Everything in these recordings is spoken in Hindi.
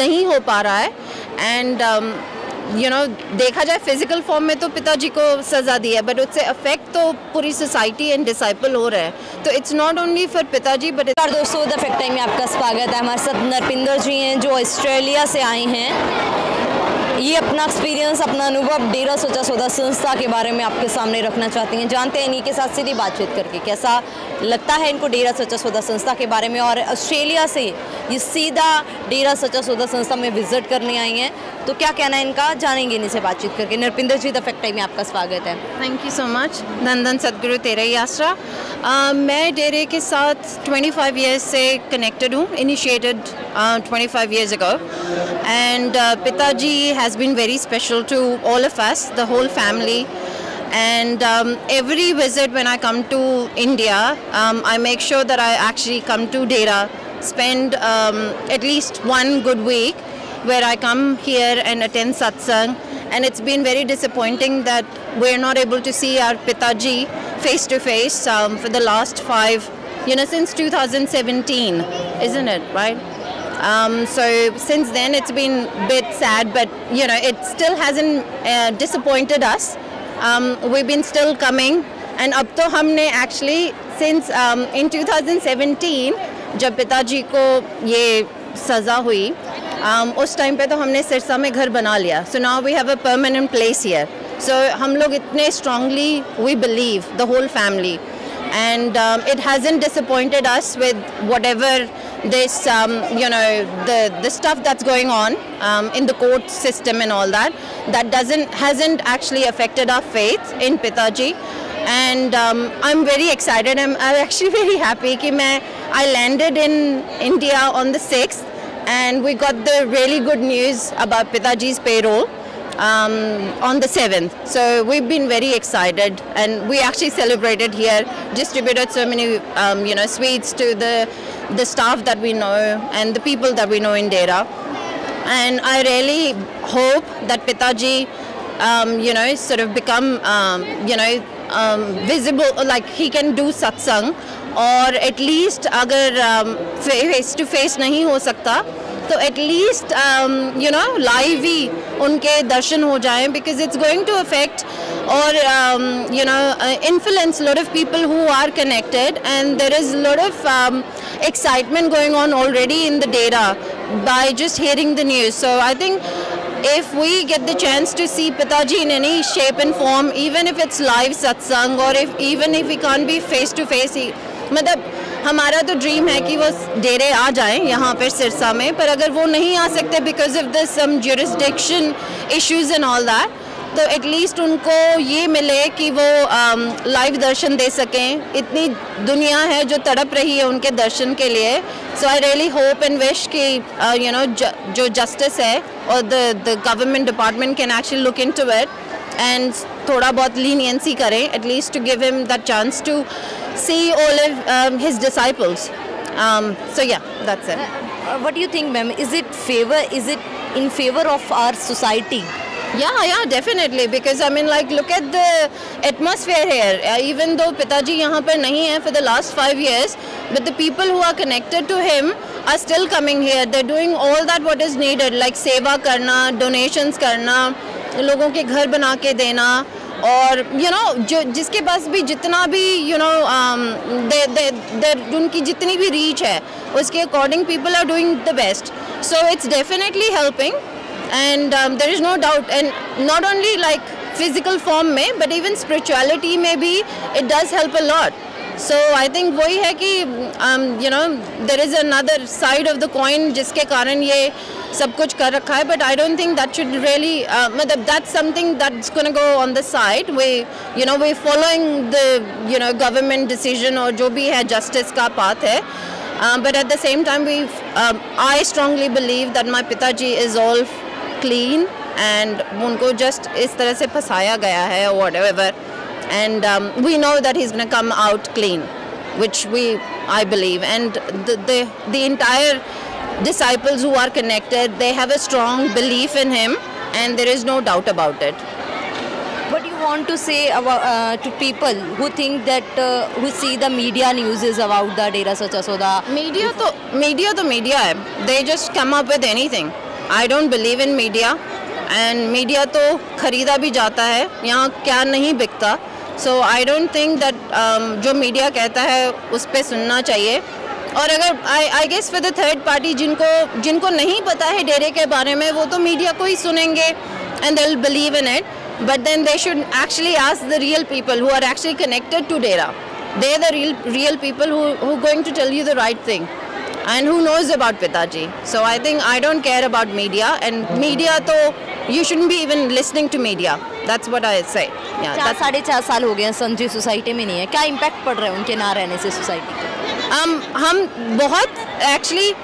नहीं हो पा रहा है। एंड देखा जाए फिजिकल फॉर्म में तो पिताजी को सज़ा दी है, बट उससे अफेक्ट तो पूरी सोसाइटी एंड डिसाइपल हो रहा है। तो इट्स नॉट ओनली फॉर पिताजी बट दोस्तों, द इफेक्ट टाइम में आपका स्वागत है। हमारे साथ नरपिंदर जी हैं जो ऑस्ट्रेलिया से आए हैं। ये अपना एक्सपीरियंस, अपना अनुभव डेरा सच्चा सौदा संस्था के बारे में आपके सामने रखना चाहती हैं। जानते हैं इन्हीं के साथ सीधी बातचीत करके कैसा लगता है इनको डेरा सच्चा सौदा संस्था के बारे में। और ऑस्ट्रेलिया से ये सीधा डेरा सच्चा सौदा संस्था में विजिट करने आई हैं, तो क्या कहना है इनका, जानेंगे इनसे बातचीत करके। नरपिंदर जी, द इफेक्ट टाइम में आपका स्वागत है। Thank you so much. धन सदगुरु तेरा ही आसरा। मैं डेरे के साथ 25 ईयर्स से कनेक्टेड हूँ, initiated 25 years ago, and Pitaji has been very special to all of us, the whole family. And every visit when I come to India, I make sure that I actually come to Dera, spend at least one good week where I come here and attend satsang. And it's been very disappointing that we're not able to see our Pitaji face to face for the last since 2017, isn't it, right? So since then it's been a bit sad, but it still hasn't disappointed us. We've been still coming, and अब तो हमने actually since in 2017 जब पिताजी को ये सज़ा हुई, उस टाइम पे तो हमने सिरसा में घर बना लिया. So now we have a permanent place here. So हम लोग इतने strongly we believe, the whole family, and it hasn't disappointed us with whatever this the stuff that's going on in the court system and all that hasn't actually affected our faith in Pitaji. And I'm very excited. I'm actually very happy that I landed in India on the 6th, and we got the really good news about Pitaji's payroll on the 7th. So we've been very excited, and we actually celebrated here, distributed so many sweets to the staff that we know and the people that we know in Dera. And I really hope that Pitaji sort of become visible, like he can do satsang, or at least अगर face to face नहीं हो सकता तो at least live ही उनके दर्शन हो जाएं, because it's going to affect or influence a lot of people who are connected, and there is a lot of excitement going on already in the Dera by just hearing the news. So I think if we get the chance to see Pitaji in any shape and form, even if it's live satsang, or even if we can't be face to face, मतलब हमारा तो ड्रीम है कि वो डेरे आ जाएं यहाँ पर सिरसा में, पर अगर वो नहीं आ सकते because of the some jurisdiction issues and all that, तो एटलीस्ट उनको ये मिले कि वो लाइव दर्शन दे सकें. इतनी दुनिया है जो तड़प रही है उनके दर्शन के लिए. So I really hope and wish कि जो जस्टिस है और the government department can actually look into it and थोड़ा बहुत लीनियंसी करें, at least to give him that chance to see all of his disciples. So yeah, that's it. What do you think, ma'am? Is it in favor of our society? Yeah, definitely, because I mean, like, look at the atmosphere here. Even though Pitaji यहाँ पर नहीं है for the last 5 years, but the people who are connected to him are still coming here. They're doing all that what is needed, like सेवा करना, donations करना, लोगों के घर बना के देना, और जो जिसके पास भी जितना भी उनकी जितनी भी रीच है उसके according people are doing the best. So it's definitely helping, and there is no doubt, and not only like physical form में बट इवन स्पिरिचुअलिटी में भी it does help a lot. So I think वही है कि there is another side of the coin जिसके कारण ये सब कुछ कर रखा है, but I don't think that should really मतलब that's something that's gonna go on the side. We following the government decision और जो भी है जस्टिस का पाथ है, but at the same time I strongly believe that my पिताजी इज़ ऑल क्लीन, एंड उनको जस्ट इस तरह से फंसाया गया है whatever, and we know that he's going to come out clean, which I believe, and the entire disciples who are connected, they have a strong belief in him, and there is no doubt about it. What do you want to say about to people who think that who see the media news is about the Dera Sachcha Sauda? Media to media hai. They just come up with anything. I don't believe in media, and media तो ख़रीदा भी जाता है, यहाँ क्या नहीं बिकता. So I don't think that जो मीडिया कहता है उस पर सुनना चाहिए. और अगर I guess for the third party जिनको नहीं पता है डेरे के बारे में, वो तो मीडिया को ही सुनेंगे and they will believe in it. But then they should actually ask the real people who are actually connected to Dera. They are the real people who going to tell you the right thing and who knows about Pitaji. So I think I don't care about media, and media तो you shouldn't be even listening to media. That's what I say. Yeah. 4.5 साल हो गए हैं संत जी सोसाइटी में नहीं है, क्या इम्पैक्ट पड़ रहा है उनके ना रहने से सोसाइटी को? हम बहुत एक्चुअली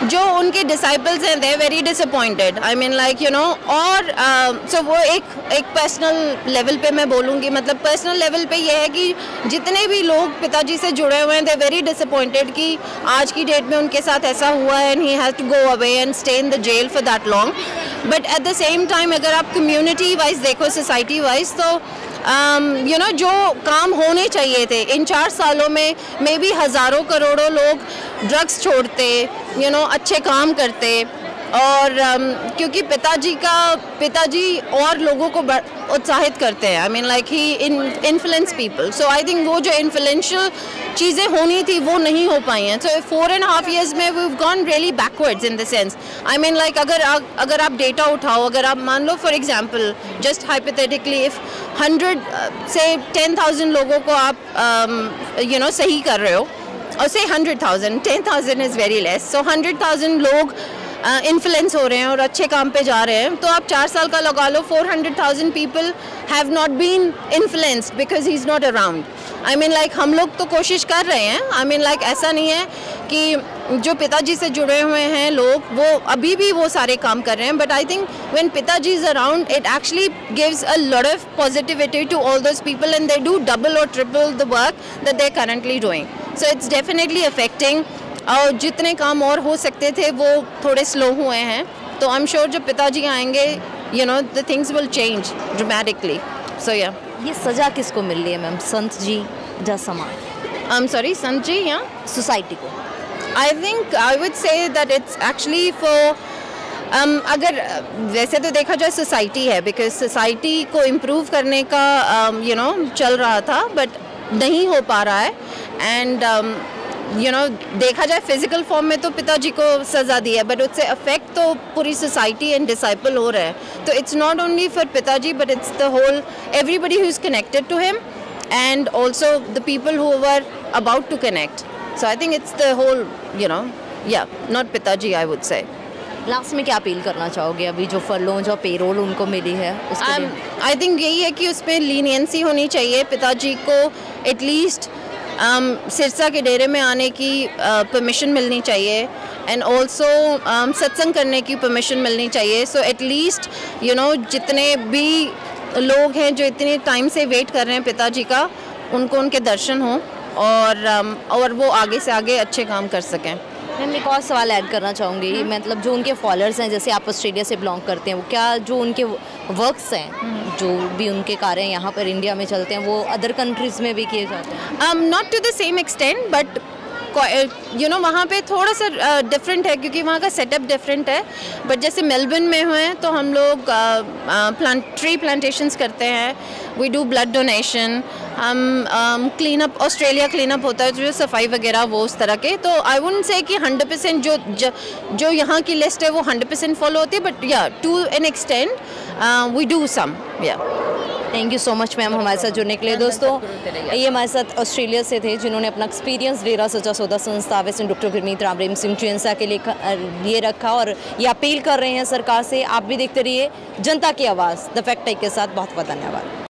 जो उनके डिसाइपल्स हैं they very disappointed. I mean like you know. और सो वो एक पर्सनल लेवल पे मैं बोलूँगी, मतलब पर्सनल लेवल पे ये है कि जितने भी लोग पिताजी से जुड़े हुए हैं दे वेरी डिसअपॉइंटेड कि आज की डेट में उनके साथ ऐसा हुआ है and he has to go away and stay in the jail for that long. But at the same time अगर आप कम्युनिटी वाइज देखो, सोसाइटी वाइज, तो यू नो जो काम होने चाहिए थे इन 4 सालों में, मे बी हज़ारों करोड़ों लोग ड्रग्स छोड़ते, यू नो अच्छे काम करते. और क्योंकि पिताजी और लोगों को उत्साहित करते हैं. आई mean like he influence people. So I think वो जो इन्फ्लुएंशियल चीज़ें होनी थी वो नहीं हो पाई हैं. सो 4.5 years में we have gone really backwards in the sense. I mean like अगर आप डेटा उठाओ, अगर आप मान लो for example just hypothetically if 100 से 10,000 लोगों को आप यू नो सही कर रहे हो, और से 100,000, 10,000 इज़ वेरी लेस. सो 100,000 लोग इन्फ्लुएंस हो रहे हैं और अच्छे काम पे जा रहे हैं, तो आप 4 साल का लगा लो. 400,000 people have not been influenced because he is not around. I mean like हम लोग तो कोशिश कर रहे हैं. आई मीन लाइक ऐसा नहीं है कि जो पिताजी से जुड़े हुए हैं लोग वो अभी भी वो सारे काम कर रहे हैं. बट आई थिंक व्हेन पिताजी is around it actually gives a lot of positivity to all those people and they do double और triple the work that they are currently doing. So it's definitely affecting. और जितने काम और हो सकते थे वो थोड़े स्लो हुए हैं. तो आई एम श्योर जब पिताजी आएंगे you know the things will change dramatically. So या ये सज़ा किसको मिल रही है मैम, संत जी या समाज? सॉरी, संत जी या सोसाइटी को? I think I would say that it's actually for अगर वैसे तो देखा जाए सोसाइटी है, बिकॉज सोसाइटी को इम्प्रूव करने का यू नो चल रहा था बट नहीं हो पा रहा है. एंड यू नो देखा जाए फिजिकल फॉर्म में तो पिताजी को सज़ा दी है, बट उससे अफेक्ट तो पूरी सोसाइटी एंड डिसाइपल हो रहा है. तो इट्स नॉट ओनली फॉर पिताजी but it's the whole everybody who is connected to him and also the people who were about to connect. So I think it's the whole you know या नॉट पिताजी आई वुड से. लास्ट में क्या अपील करना चाहोगे अभी जो फरलों जो पेरोल उनको मिली है उसके लिए? आई थिंक यही है कि उसमें लीनियंसी होनी चाहिए. पिताजी को एटलीस्ट सिरसा के डेरे में आने की परमिशन मिलनी चाहिए एंड ऑल्सो सत्संग करने की परमिशन मिलनी चाहिए. सो एटलीस्ट यू नो जितने भी लोग हैं जो इतने टाइम से वेट कर रहे हैं पिताजी का, उनको उनके दर्शन हों और वो आगे से आगे अच्छे काम कर सकें. मैम एक और सवाल ऐड करना चाहूँगी. मतलब जो उनके फॉलोअर्स हैं, जैसे आप ऑस्ट्रेलिया से बिलोंग करते हैं, वो क्या जो उनके वर्क्स हैं जो भी उनके कार्य हैं यहाँ पर इंडिया में चलते हैं वो अदर कंट्रीज़ में भी किए जाते हैं? Not to the same extent but you know वहाँ पे थोड़ा सा डिफरेंट है क्योंकि वहाँ का सेटअप डिफरेंट है. बट जैसे मेलबर्न में हुए हैं तो हम लोग ट्री प्लांटेशंस करते हैं. We do blood donation. हम clean up, Australia clean up होता है जो सफाई वगैरह वो उस तरह के. तो आई वुडंट से कि 100% जो यहाँ की लिस्ट है वो 100% फॉलो होती है, बट या to an extent we do some. या thank you so much ma'am हमारे साथ जुड़ने के लिए. दोस्तों ये हमारे साथ ऑस्ट्रेलिया से थे जिन्होंने अपना एक्सपीरियंस डेरा सच्चा सौदा संस्था व डॉक्टर गुरमीत राम रहीम सिंह चिंसा के लिए रखा और ये अपील कर रहे हैं सरकार से. आप भी देखते रहिए जनता की आवाज़ द फैक्ट के साथ. बहुत बहुत धन्यवाद.